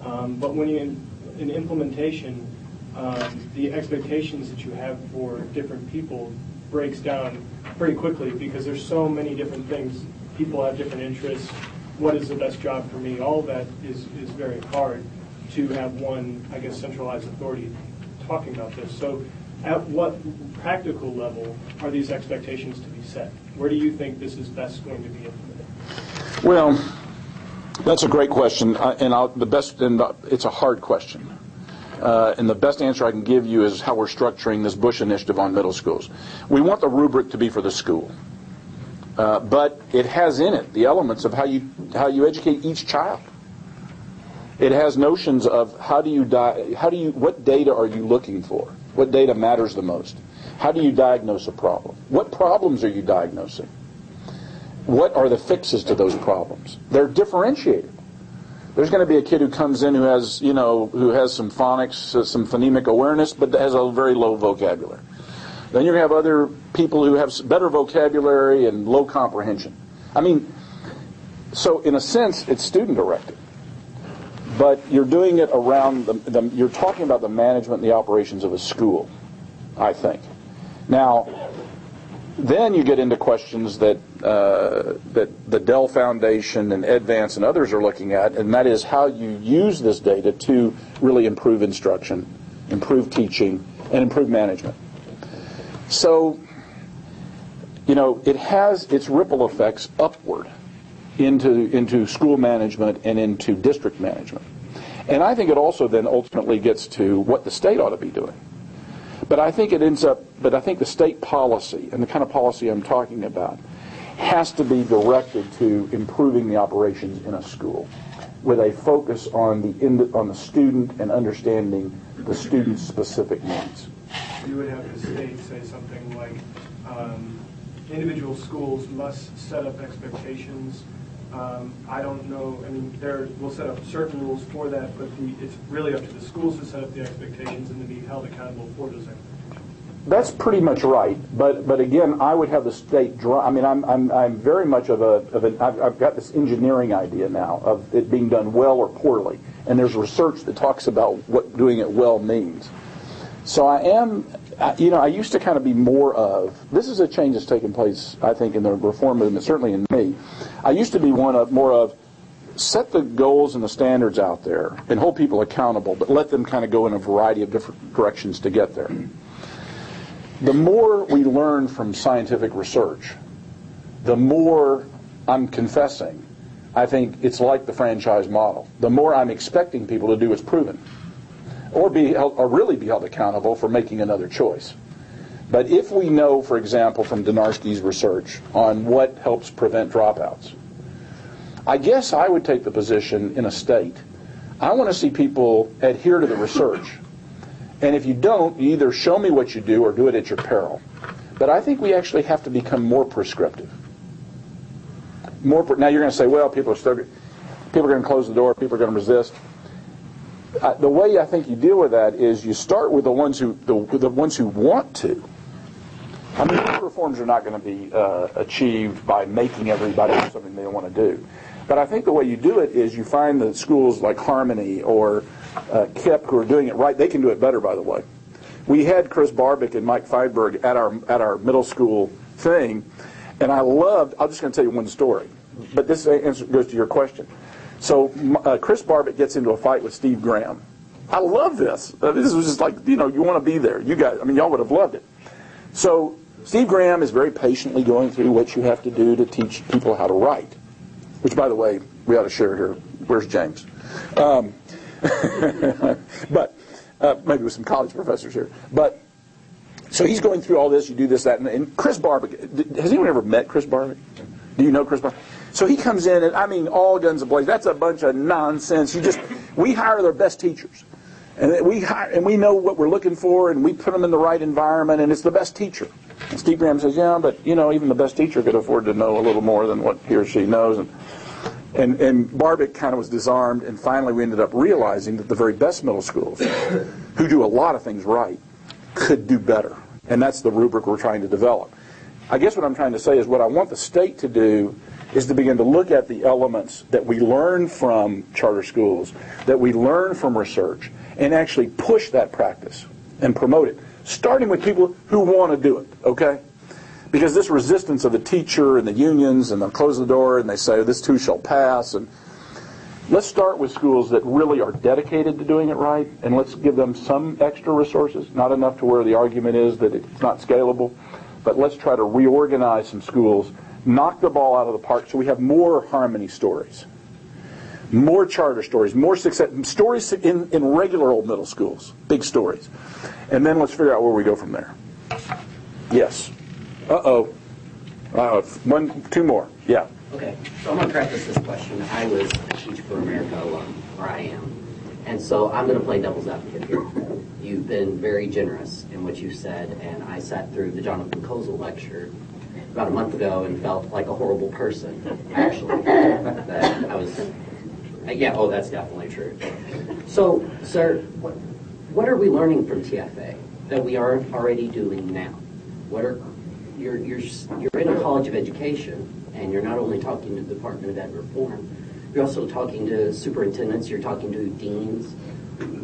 But when you're in implementation, the expectations that you have for different people breaks down pretty quickly because there's so many different things. People have different interests. What is the best job for me? All of that is very hard to have one, centralized authority talking about this. So at what practical level are these expectations to be set? Where do you think this is best going to be implemented? Well, that's a great question, it's a hard question. And the best answer I can give you is how we're structuring this Bush initiative on middle schools. We want the rubric to be for the school, but it has in it the elements of how you educate each child. It has notions of what data are you looking for? What data matters the most? How do you diagnose a problem? What problems are you diagnosing? What are the fixes to those problems? They're differentiated. There's going to be a kid who comes in who has some phonics, some phonemic awareness, but has a very low vocabulary. Then you're going to have other people who have better vocabulary and low comprehension. So in a sense, it's student-directed. But you're doing it around you're talking about the management and the operations of a school, I think. Now, then you get into questions that the Dell Foundation and Advance and others are looking at, and that is how you use this data to really improve instruction, improve teaching, and improve management. So it has its ripple effects upward into school management and into district management. And I think it also then ultimately gets to what the state ought to be doing. But I think the state policy, and the kind of policy I'm talking about, has to be directed to improving the operations in a school with a focus on the student and understanding the student's specific needs. You would have the state say something like, individual schools must set up expectations. I don't know, we'll set up certain rules for that, but it's really up to the schools to set up the expectations and to be held accountable for those expectations. That's pretty much right, but again, I would have the state draw. I'm very much I've got this engineering idea now of it being done well or poorly, and there's research that talks about what doing it well means. So I used to kind of be more of, this is a change that's taken place, I think, in the reform movement, certainly in me. I used to be more of set the goals and the standards out there and hold people accountable, but let them kind of go in a variety of different directions to get there. The more we learn from scientific research, the more I'm confessing, I think it's like the franchise model. The more I'm expecting people to do what's proven, or really be held accountable for making another choice. But if we know, for example, from Donarski's research on what helps prevent dropouts, I guess I would take the position in a state, I want to see people adhere to the research. And if you don't, you either show me what you do or do it at your peril. But I think we actually have to become more prescriptive. Now you're going to say, well, people are going to close the door, people are going to resist. The way I think you deal with that is you start with the ones who want to. Reforms are not going to be achieved by making everybody do something they want to do. But I think the way you do it is you find that schools like Harmony or KIP who are doing it right. They can do it better, by the way. We had Chris Barbick and Mike Feinberg at our middle school thing, and I'm just going to tell you one story, but this answer goes to your question. So Chris Barbick gets into a fight with Steve Graham. I love this. This was just like, you want to be there. You guys, y'all would have loved it. So Steve Graham is very patiently going through what you have to do to teach people how to write, which, by the way, we ought to share here. Where's James? But maybe with some college professors here. But so he's going through all this. You do this, that, and Chris Barbick. Has anyone ever met Chris Barbick? Do you know Chris Barbick? So he comes in, and all guns ablaze. That's a bunch of nonsense. We hire their best teachers, and we know what we're looking for, and we put them in the right environment, and it's the best teacher. And Steve Graham says, yeah, but even the best teacher could afford to know a little more than what he or she knows. And Barbick kind of was disarmed, and finally we ended up realizing that the very best middle schools, who do a lot of things right, could do better. And that's the rubric we're trying to develop. I guess what I'm trying to say is what I want the state to do is to begin to look at the elements that we learn from charter schools, that we learn from research, and actually push that practice and promote it, starting with people who want to do it, okay? Because this resistance of the teacher and the unions, and they'll close the door and they say, this too shall pass. And let's start with schools that really are dedicated to doing it right, and let's give them some extra resources, not enough to where the argument is that it's not scalable, but let's try to reorganize some schools, knock the ball out of the park so we have more Harmony stories, more charter stories, more success stories in regular old middle schools, big stories. And then let's figure out where we go from there. Yes. Two more. Yeah. Okay, so I'm going to preface this question. I was a Teach for America alum, or I am. And so I'm going to play devil's advocate here. You've been very generous in what you said, and I sat through the Jonathan Kozol lecture about a month ago and felt like a horrible person, actually. That I was, that's definitely true. So, sir, what are we learning from TFA that we aren't already doing now? You're in a college of education, and you're not only talking to the Department of Ed Reform, you're also talking to superintendents, you're talking to deans.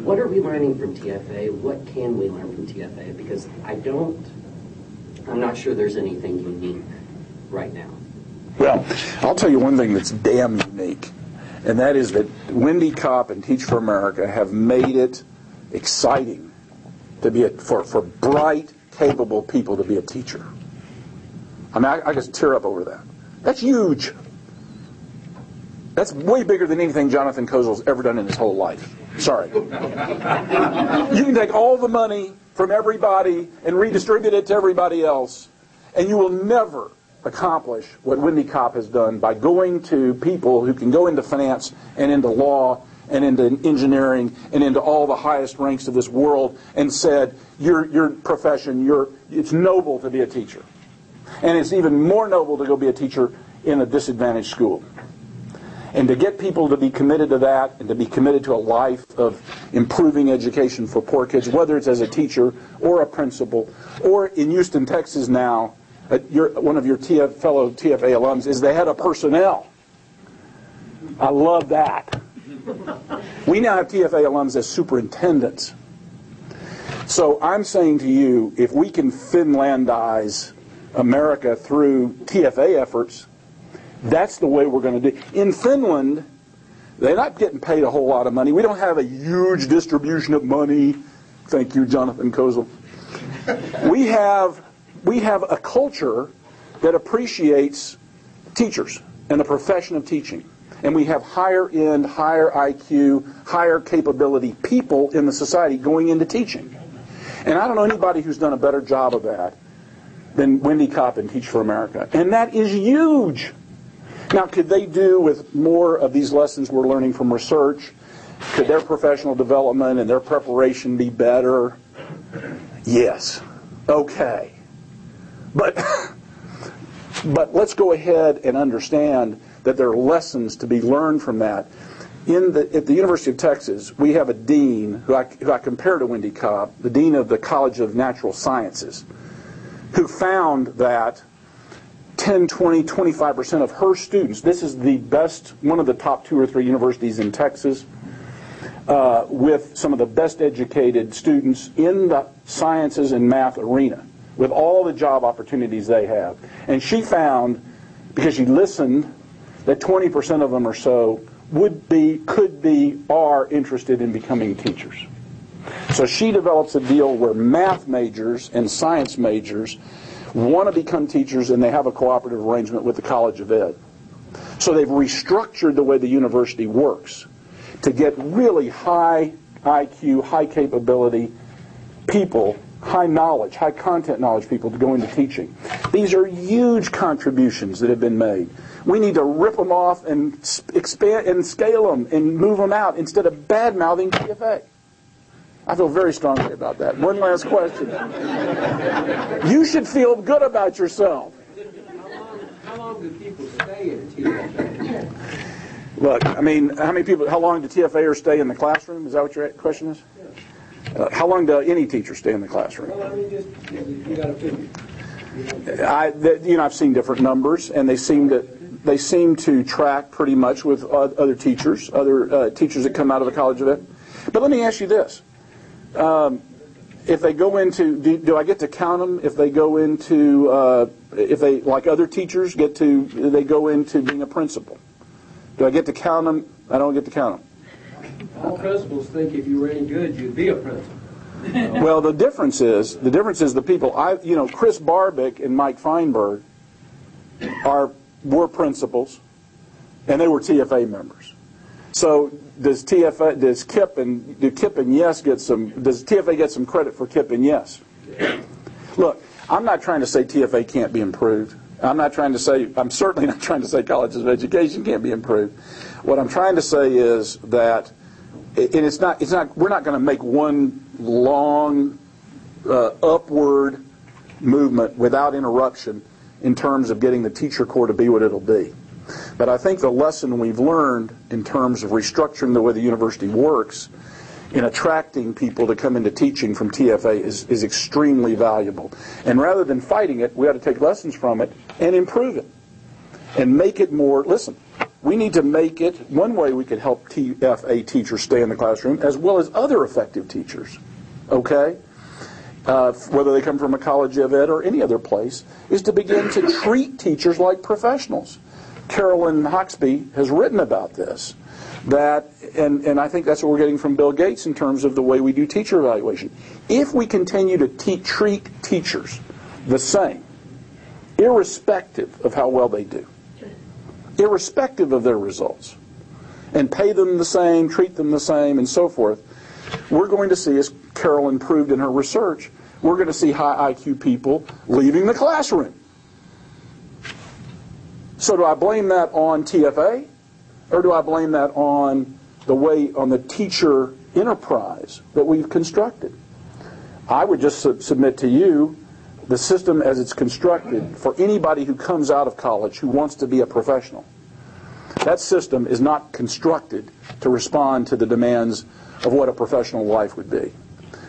What are we learning from TFA? What can we learn from TFA? Because I'm not sure there's anything unique right now. Well, I'll tell you one thing that's damn unique, and that is that Wendy Kopp and Teach for America have made it exciting to be for bright, capable people to be a teacher. I mean, I just tear up over that. That's huge. That's way bigger than anything Jonathan Kozel's ever done in his whole life. Sorry. You can take all the money from everybody and redistribute it to everybody else, and you will never accomplish what Wendy Kopp has done by going to people who can go into finance and into law and into engineering and into all the highest ranks of this world and said, your profession, it's noble to be a teacher. And it's even more noble to go be a teacher in a disadvantaged school. And to get people to be committed to that and to be committed to a life of improving education for poor kids, whether it's as a teacher or a principal, or in Houston, Texas now, one of your fellow TFA alums is the head of personnel. I love that. We now have TFA alums as superintendents. So I'm saying to you, if we can Finlandize America through TFA efforts, that's the way we're going to do. In Finland, they're not getting paid a whole lot of money. We don't have a huge distribution of money. Thank you, Jonathan Kozel. We have a culture that appreciates teachers and the profession of teaching. And we have higher end, higher IQ, higher capability people in the society going into teaching. And I don't know anybody who's done a better job of that than Wendy Kopp and Teach for America. And that is huge. Now, could they do with more of these lessons we're learning from research? Could their professional development and their preparation be better? Yes. Okay. But let's go ahead and understand that there are lessons to be learned from that. At the University of Texas, we have a dean who I compare to Wendy Kopp, the dean of the College of Natural Sciences, who found that 10, 20, 25% of her students, this is the best, one of the top 2 or 3 universities in Texas, with some of the best educated students in the sciences and math arena, with all the job opportunities they have. And she found, because she listened, that 20% of them or so are interested in becoming teachers. So she develops a deal where math majors and science majors want to become teachers, and they have a cooperative arrangement with the College of Ed. So they've restructured the way the university works to get really high IQ, high capability people, high knowledge, high content knowledge people to go into teaching. These are huge contributions that have been made. We need to rip them off and expand and scale them and move them out instead of bad-mouthing TFA. I feel very strongly about that. One last question. You should feel good about yourself. How long do people stay in TFA? Look, I mean, how long do TFAers stay in the classroom? Is that what your question is? How long do any teacher stay in the classroom? Well, I mean, just, you got to figure. I've seen different numbers, and they seem to track pretty much with other teachers that come out of the College of Ed. But let me ask you this. If they go into, do I get to count them if they go into, if they, like other teachers, they go into being a principal? Do I get to count them? I don't get to count them. All principals think if you were any good, you'd be a principal. Well, the difference is the people, Chris Barbick and Mike Feinberg were principals, and they were TFA members. So does Kip and Yes does TFA get some credit for Kip and Yes? Look, I'm not trying to say TFA can't be improved. I'm certainly not trying to say colleges of education can't be improved. What I'm trying to say is that, and we're not going to make one long upward movement without interruption in terms of getting the teacher corps to be what it'll be. But I think the lesson we've learned in terms of restructuring the way the university works in attracting people to come into teaching from TFA is extremely valuable. And rather than fighting it, we ought to take lessons from it and improve it and make it more, listen, we need to make it, one way we could help TFA teachers stay in the classroom as well as other effective teachers, okay? Whether they come from a College of Ed or any other place, is to begin to treat teachers like professionals. Carolyn Hoxby has written about this, and I think that's what we're getting from Bill Gates in terms of the way we do teacher evaluation. If we continue to treat teachers the same irrespective of how well they do, irrespective of their results, and pay them the same, treat them the same, and so forth, we're going to see, as Carolyn proved in her research, we're going to see high IQ people leaving the classroom. So do I blame that on TFA, or do I blame that on the teacher enterprise that we've constructed? I would just submit to you the system as it's constructed for anybody who comes out of college who wants to be a professional. That system is not constructed to respond to the demands of what a professional life would be.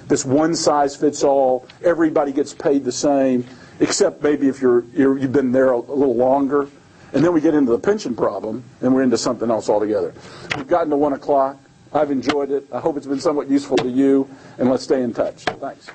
This one-size-fits-all, everybody gets paid the same, except maybe if you've been there a little longer. And then we get into the pension problem, and we're into something else altogether. We've gotten to 1 o'clock. I've enjoyed it. I hope it's been somewhat useful to you, and let's stay in touch. Thanks.